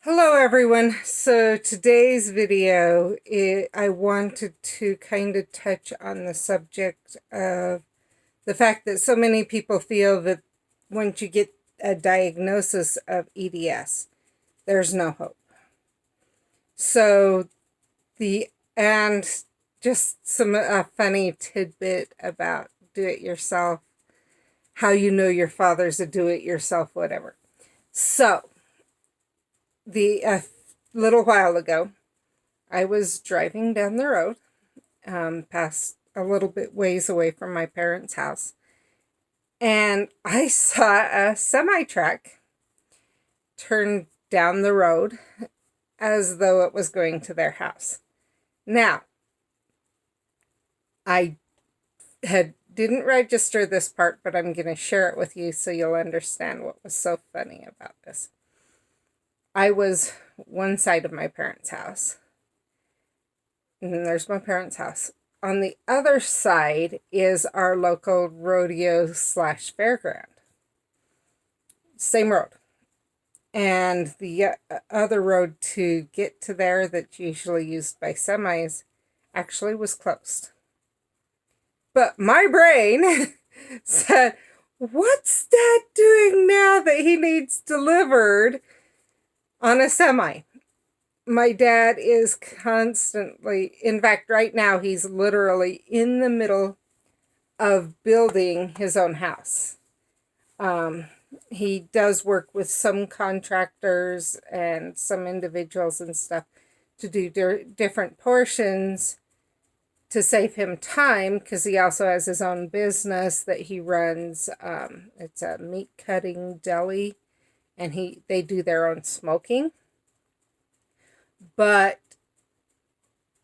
Hello everyone. So today's video, I wanted to kind of touch on the subject of the fact that so many people feel that once you get a diagnosis of EDS, there's no hope. So and just some funny tidbit about do-it-yourself, how you know your father's a do-it-yourself, whatever. So a little while ago, I was driving down the road, past a little bit ways away from my parents' house, and I saw a semi-truck turn down the road as though it was going to their house. Now, I didn't register this part, but I'm going to share it with you so you'll understand what was so funny about this. I was one side of my parents' house, and there's my parents' house. On the other side is our local rodeo / fairground. Same road. And the other road to get to there that's usually used by semis actually was closed. But my brain said, what's Dad doing now that he needs delivered on a semi? My dad is constantly, in fact, right now, he's literally in the middle of building his own house. He does work with some contractors and some individuals and stuff to do different portions to save him time, because he also has his own business that he runs. It's a meat cutting deli, and they do their own smoking.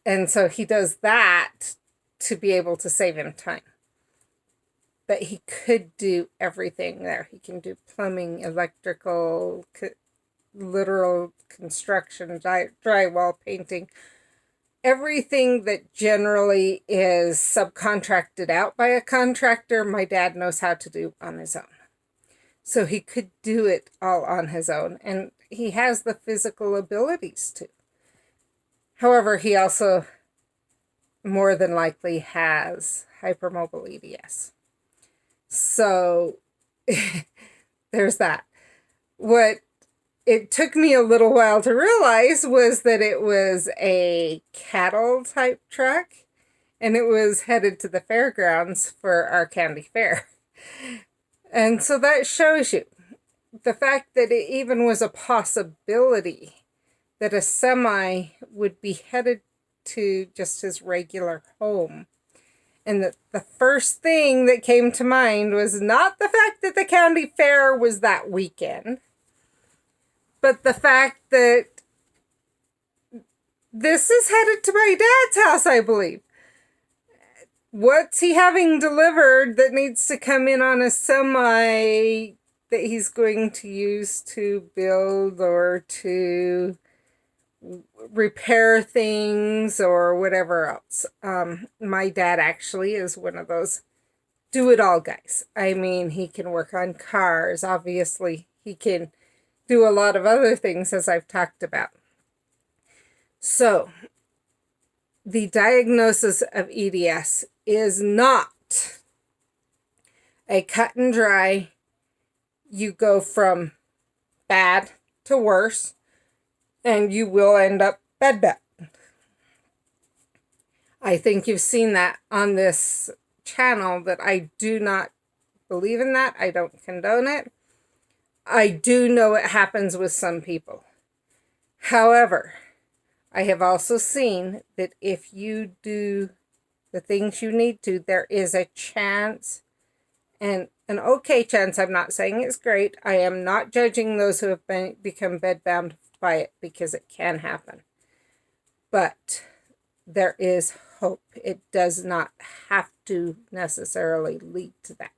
And so he does that to be able to save him time. But he could do everything there. He can do plumbing, electrical, literal construction, drywall, painting, everything that generally is subcontracted out by a contractor, my dad knows how to do on his own. So he could do it all on his own, and he has the physical abilities to. However, he also more than likely has hypermobile EDS. So there's that. What it took me a little while to realize was that it was a cattle type truck, and it was headed to the fairgrounds for our county fair. And so that shows you the fact that it even was a possibility that a semi would be headed to just his regular home. And that the first thing that came to mind was not the fact that the county fair was that weekend, but the fact that this is headed to my dad's house, I believe. What's he having delivered that needs to come in on a semi that he's going to use to build or to repair things or whatever else? My dad actually is one of those do-it-all guys. I mean, he can work on cars. Obviously, he can do a lot of other things, as I've talked about. So, the diagnosis of EDS is not a cut and dry, you go from bad to worse, and you will end up bedbound. I think you've seen that on this channel, that I do not believe in that. I don't condone it. I do know it happens with some people. However, I have also seen that if you do the things you need to, there is a chance, and an okay chance. I'm not saying it's great. I am not judging those who have become bedbound by it, because it can happen. But there is hope. It does not have to necessarily lead to that.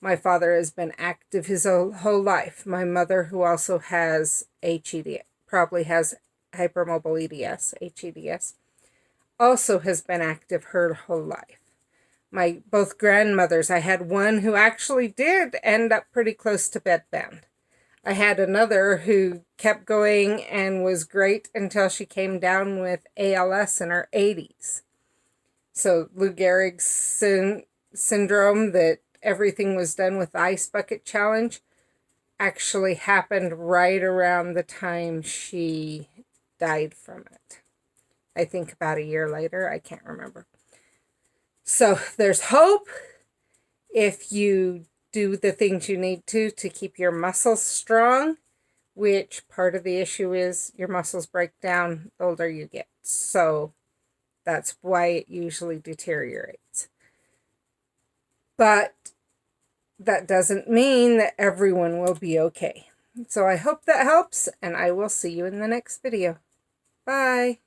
My father has been active his whole life. My mother, who also has HEDS, probably has hypermobile EDS, HEDS, also has been active her whole life. My both grandmothers, I had one who actually did end up pretty close to bedbound. I had another who kept going and was great until she came down with ALS in her 80s. So Lou Gehrig's syndrome, that everything was done with the ice bucket challenge, actually happened right around the time she died from it. I think about a year later. I can't remember. So there's hope if you do the things you need to keep your muscles strong, which part of the issue is your muscles break down the older you get. So that's why it usually deteriorates. But that doesn't mean that everyone will be okay. So I hope that helps, and I will see you in the next video. Bye.